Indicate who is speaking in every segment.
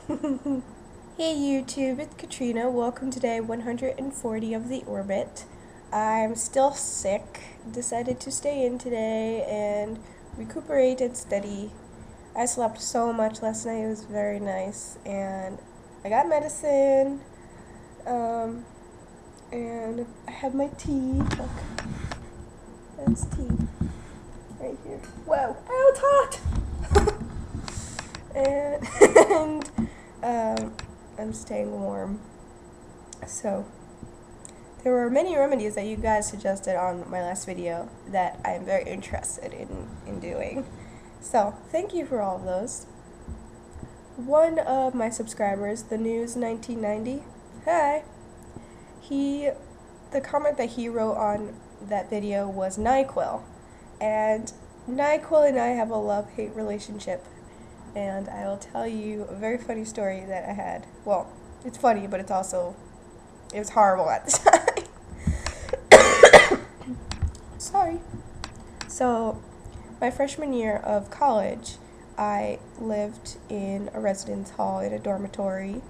Speaker 1: Hey YouTube, it's Katrina. Welcome to day 140 of the orbit. I'm still sick. Decided to stay in today and recuperate and study. I slept so much last night. It was very nice. And I got medicine. And I have my tea. Look. That's tea. Right here. Whoa. Ow, it's hot! and I'm staying warm. So, there were many remedies that you guys suggested on my last video that I am very interested in doing. So, thank you for all of those. One of my subscribers, the News 1990, hi, the comment that he wrote on that video was NyQuil. And NyQuil and I have a love-hate relationship. And I will tell you a very funny story that I had. Well, it's funny, but it was horrible at the time. Sorry. So, my freshman year of college, I lived in a residence hall in a dormitory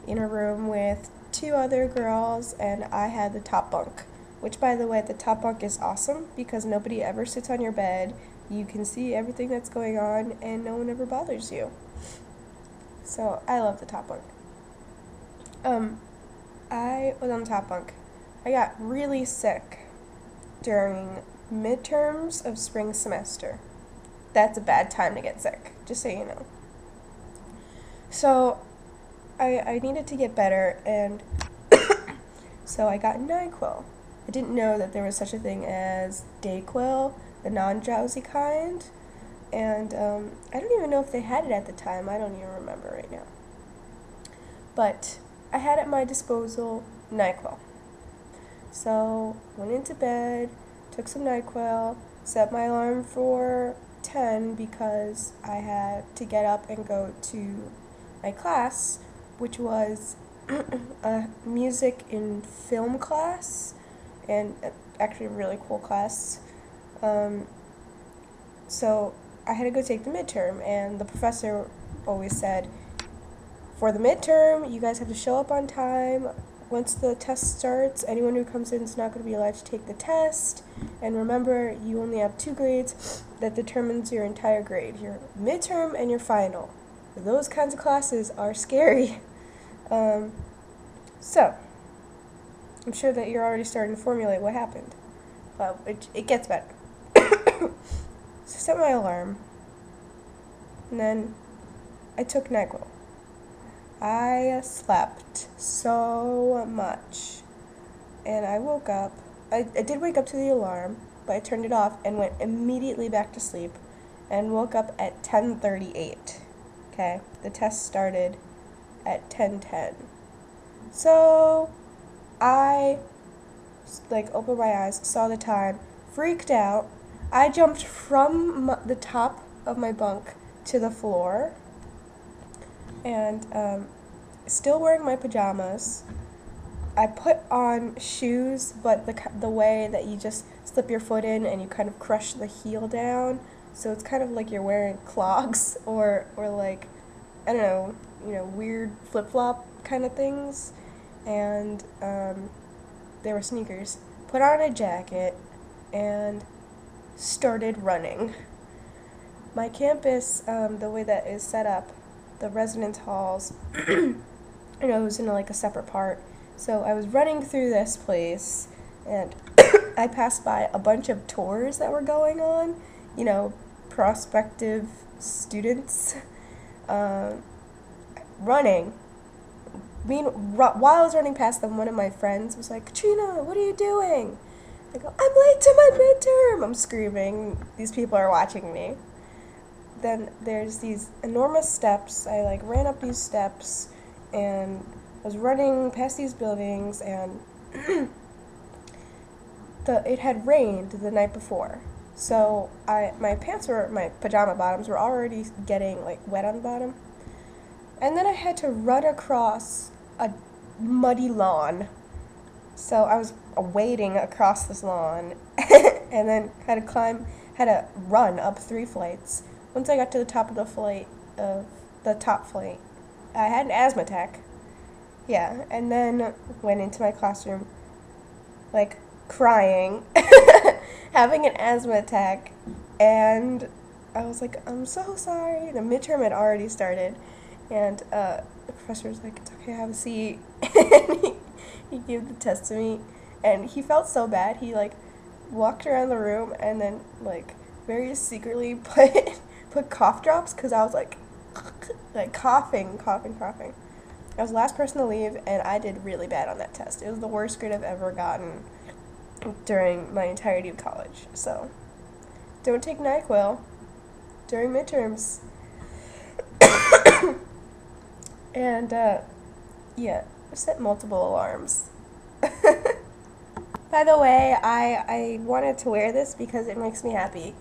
Speaker 1: in a room with two other girls, and I had the top bunk. Which, by the way, the top bunk is awesome because nobody ever sits on your bed. You can see everything that's going on, and no one ever bothers you. So, I love the top bunk. I was on the top bunk. I got really sick during midterms of spring semester. That's a bad time to get sick, just so you know. So, I needed to get better, and so I got NyQuil. I didn't know that there was such a thing as DayQuil, the non-drowsy kind, and I don't even know if they had it at the time. I don't even remember right now. But I had at my disposal NyQuil. So, went into bed, took some NyQuil, set my alarm for 10 because I had to get up and go to my class, which was a music and film class, and actually a really cool class. So I had to go take the midterm, and the professor always said, for the midterm, you guys have to show up on time. Once the test starts, anyone who comes in is not going to be allowed to take the test. And remember, you only have 2 grades that determines your entire grade, your midterm and your final. Those kinds of classes are scary. So, I'm sure that you're already starting to formulate what happened. Well, it gets better. So I set my alarm, and then I took NyQuil. I slept so much, and I woke up. I did wake up to the alarm, but I turned it off and went immediately back to sleep, and woke up at 10:38. Okay, the test started at 10:10. So I opened my eyes, saw the time, freaked out. I jumped from the top of my bunk to the floor, and still wearing my pajamas. I put on shoes, but the way that you just slip your foot in and you kind of crush the heel down, so it's kind of like you're wearing clogs or like, I don't know, weird flip-flop kind of things, and they were sneakers. Put on a jacket and started running. My campus, the way that is set up, the residence halls, it was in a separate part. So I was running through this place, and I passed by a bunch of tours that were going on, prospective students, running. While I was running past them, one of my friends was like, "Katrina, what are you doing?" I go, "I'm late to my midterm!" I'm screaming. These people are watching me. Then there's these enormous steps. I ran up these steps, and I was running past these buildings, and it had rained the night before. So my pajama bottoms were already getting wet on the bottom. And then I had to run across a muddy lawn. So I was wading across this lawn, and then had to run up 3 flights. Once I got to the top flight, I had an asthma attack. Yeah, and then went into my classroom, like, crying, having an asthma attack, and I was like, I'm so sorry. The midterm had already started, and the professor was like, it's okay, have a seat. And he gave the test to me, and he felt so bad. He, like, walked around the room and then, like, very secretly put cough drops, because I was like coughing. I was the last person to leave, and I did really bad on that test. It was the worst grade I've ever gotten during my entirety of college. So, don't take NyQuil during midterms. And, yeah, set multiple alarms. By the way, I wanted to wear this because it makes me happy.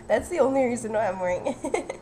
Speaker 1: That's the only reason why I'm wearing it.